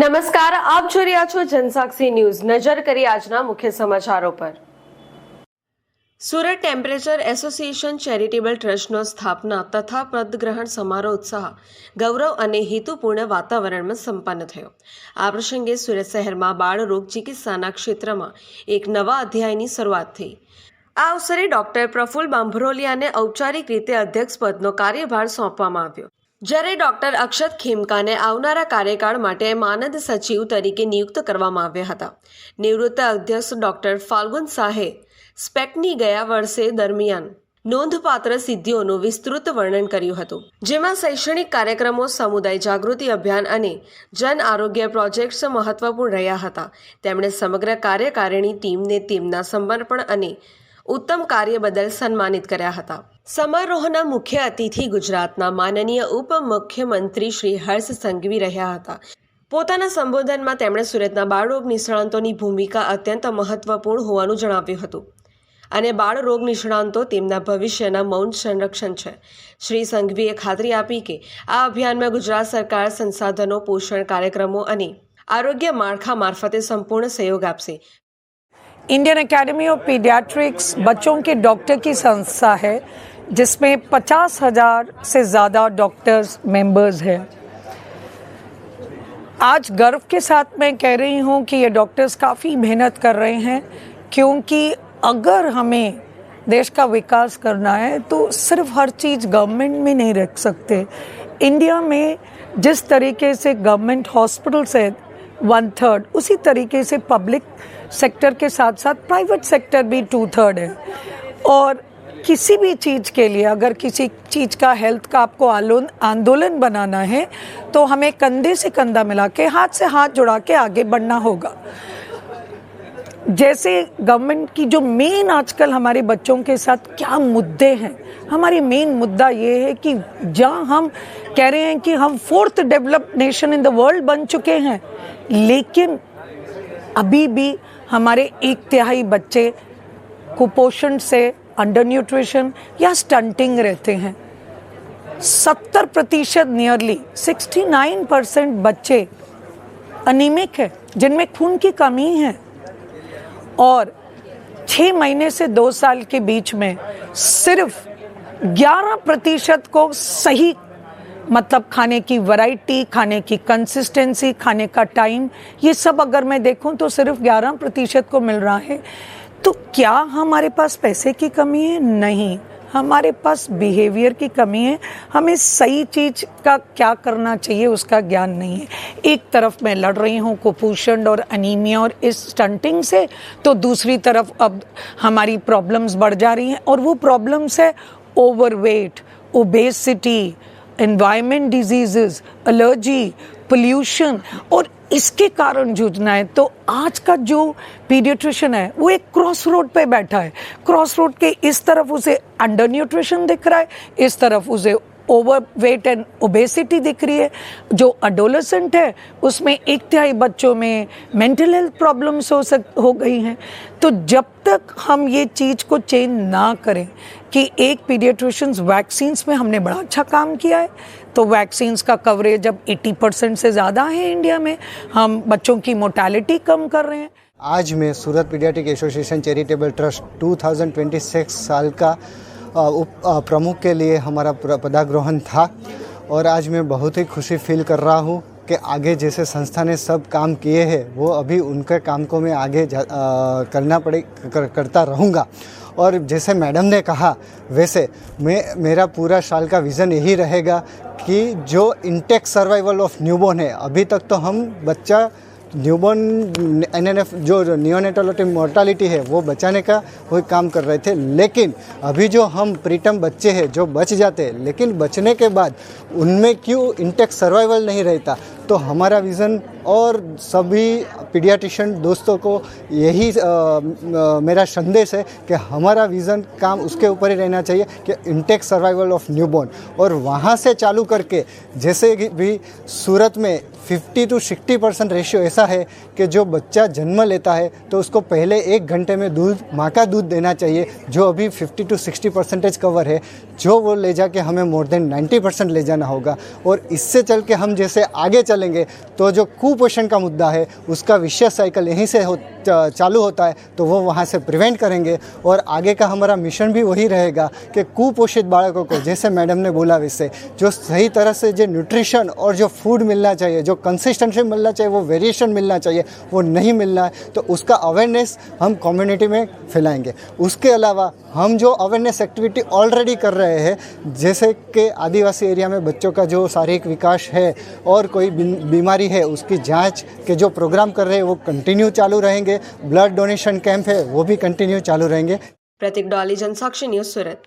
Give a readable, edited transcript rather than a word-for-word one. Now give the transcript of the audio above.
નમસ્કાર, આપ જોઈ રહ્યા છો જનસાક્ષી ન્યૂઝ। નજર કરી આજના મુખ્ય સમાચારો પર। સુરત ટેમ્પરેચર એસોસિએશન ચેરિટેબલ ટ્રસ્ટનો સ્થાપના તથા પદગ્રહણ સમારોહ ઉત્સાહ, ગૌરવ અને હેતુપૂર્ણ વાતાવરણમાં સંપન્ન થયો। આ પ્રસંગે સુરત શહેરમાં બાળરોગ ચિકિત્સાના ક્ષેત્રમાં એક નવા અધ્યાયની શરૂઆત થઈ। આ અવસરે ડોક્ટર પ્રફુલ્લ બાંભરોલિયાને ઔપચારિક રીતે અધ્યક્ષ પદનો કાર્યભાર સોંપવામાં આવ્યો, જ્યારે ડોક્ટર અક્ષત ખેમકાને આવનારા કાર્યકાળ માટે માનદ સચિવ તરીકે નિયુક્ત કરવામાં આવ્યા હતા। નિવૃત્ત અધ્યક્ષ ડોક્ટર ફાલ્ગુન શાહે સ્પેકની ગયા વર્ષે દરમિયાન નોંધપાત્ર સિદ્ધિઓનું વિસ્તૃત વર્ણન કર્યું હતું, જેમાં શૈક્ષણિક કાર્યક્રમો, સમુદાય જાગૃતિ અભિયાન અને જન આરોગ્ય પ્રોજેક્ટ્સ મહત્વપૂર્ણ રહ્યા હતા। તેમણે સમગ્ર કાર્યકારિણી ટીમને તેમના સમર્પણ અને ઉત્તમ કાર્ય બદલ સન્માનિત કર્યા હતા। સમારોહના મુખ્ય અતિથિ ગુજરાતના માનનીય ઉપમુખ્યમંત્રી શ્રી હર્ષ સંઘવી રહ્યા હતા। પોતાના સંબોધનમાં તેમણે સુરતના બાળરોગ નિષ્ણાંતોની ભૂમિકા અત્યંત મહત્વપૂર્ણ હોવાનું જણાવ્યું હતું અને બાળરોગ નિષ્ણાંતો તેમના ભવિષ્યના મૌન સંરક્ષણ છે। શ્રી સંઘવીએ ખાતરી આપી કે આ અભિયાનમાં ગુજરાત સરકાર સંસાધનો, પોષણ કાર્યક્રમો અને આરોગ્ય માળખા મારફતે સંપૂर्ण सहयोग આપશે। इंडियन एकेडमी ऑफ पीडियाट्रिक्स बच्चों के डॉक्टर की संस्था है, जिसमें 50,000 से ज़्यादा डॉक्टर्स मेंबर्स हैं। आज गर्व के साथ मैं कह रही हूँ कि ये डॉक्टर्स काफ़ी मेहनत कर रहे हैं, क्योंकि अगर हमें देश का विकास करना है तो सिर्फ हर चीज़ गवर्नमेंट में नहीं रख सकते। इंडिया में जिस तरीके से गवर्नमेंट हॉस्पिटल्स है 1/3, उसी तरीके से पब्लिक सेक्टर के साथ साथ प्राइवेट सेक्टर भी 2/3 है। और किसी भी चीज़ के लिए अगर किसी चीज़ का हेल्थ का आपको आंदोलन बनाना है तो हमें कंधे से कंधा मिला के, हाथ से हाथ जुड़ा के आगे बढ़ना होगा। जैसे गवर्नमेंट की जो मेन आजकल हमारे बच्चों के साथ क्या मुद्दे हैं, हमारी मेन मुद्दा ये है कि जहाँ हम कह रहे हैं कि हम 4th developed nation in the world बन चुके हैं, लेकिन अभी भी हमारे 1/3 बच्चे कुपोषण से, अंडर न्यूट्रिशन या स्टंटिंग रहते हैं। 70% नियरली 69% बच्चे अनीमिक है, जिनमें खून की कमी है। और 6 महीने से 2 साल के बीच में सिर्फ 11% को सही मतलब खाने की वैरायटी, खाने की कंसिस्टेंसी, खाने का टाइम, ये सब अगर मैं देखूं तो सिर्फ 11% को मिल रहा है। तो क्या हमारे पास पैसे की कमी है? नहीं, हमारे पास बिहेवियर की कमी है। हमें सही चीज़ का क्या करना चाहिए उसका ज्ञान नहीं है। एक तरफ मैं लड़ रही हूँ कुपोषण और अनीमिया और इस स्टंटिंग से, तो दूसरी तरफ अब हमारी प्रॉब्लम्स बढ़ जा रही हैं, और वो प्रॉब्लम्स है overweight, obesity, environment diseases, allergy, pollution, और इसके कारण जूझना है। तो आज का जो पीडियाट्रिशियन है वो एक क्रॉस रोड पे बैठा है। क्रॉस रोड के इस तरफ उसे अंडर न्यूट्रिशन दिख रहा है, इस तरफ उसे ओवरवेट एंड ओबेसिटी दिख रही है। जो अडोलेसेंट है उसमें 1/3 बच्चों में मेंटल हेल्थ प्रॉब्लम्स हो गई हैं। तो जब तक हम ये चीज़ को चेंज ना करें कि एक पीडियाट्रिशियंस वैक्सीन्स में हमने बड़ा अच्छा काम किया है, तो वैक्सीन्स का कवरेज अब 80% से ज़्यादा है इंडिया में। हम बच्चों की मोर्टेलिटी कम कर रहे हैं। आज मैं सूरत पीडियाट्रिक एसोसिएशन चैरिटेबल ट्रस्ट 2026 साल का प्रमुख के लिए हमारा पदाग्रहण था, और आज मैं बहुत ही खुशी फील कर रहा हूँ कि आगे जैसे संस्था ने सब काम किए हैं वो अभी उनके काम को मैं आगे करता रहूँगा। और जैसे मैडम ने कहा वैसे मेरा पूरा साल का विज़न यही रहेगा कि जो इंटेक सर्वाइवल ऑफ न्यूबॉर्न है, अभी तक तो हम बच्चा न्यूबॉर्न NNF जो नियोनेटल मोर्टालिटी है वो बचाने का वही काम कर रहे थे, लेकिन अभी जो हम प्रीटर्म बच्चे हैं जो बच जाते हैं, लेकिन बचने के बाद उनमें क्यों इंटेक्ट सर्वाइवल नहीं रहता। तो हमारा विज़न और सभी पीडियाट्रिशियन दोस्तों को यही मेरा संदेश है कि हमारा विज़न काम उसके ऊपर ही रहना चाहिए कि इंटेक्ट सर्वाइवल ऑफ न्यूबॉर्न, और वहाँ से चालू करके जैसे कि भी सूरत में 50 to 60% रेशियो ऐसा है कि जो बच्चा जन्म लेता है तो उसको पहले 1 घंटे में माँ का दूध देना चाहिए, जो अभी 50 to 60% कवर है, जो वो ले जाके हमें मोर देन 90% ले जाना होगा। और इससे चल के हम जैसे आगे चलेंगे तो जो कुपोषण का मुद्दा है उसका विशेष साइकिल यहीं से चालू होता है, तो वो वहाँ से प्रिवेंट करेंगे। और आगे का हमारा मिशन भी वही रहेगा कि कुपोषित बालकों को, जैसे मैडम ने बोला वैसे, जो सही तरह से जो न्यूट्रिशन और जो फूड मिलना चाहिए, जो कंसिस्टेंसी मिलना चाहिए, वो वेरिएशन मिलना चाहिए, वो नहीं मिलना है, तो उसका अवेयरनेस हम कम्युनिटी में फैलाएंगे। उसके अलावा हम जो अवेयरनेस एक्टिविटी ऑलरेडी कर रहे हैं, जैसे कि आदिवासी एरिया में बच्चों का जो शारीरिक विकास है और कोई बीमारी है उसकी जांच के जो प्रोग्राम कर रहे हैं वो कंटिन्यू चालू रहेंगे। ब्लड डोनेशन कैंप है वो भी कंटिन्यू चालू रहेंगे। प्रतीक डॉली, जनसाक्षी न्यूज़, सूरत।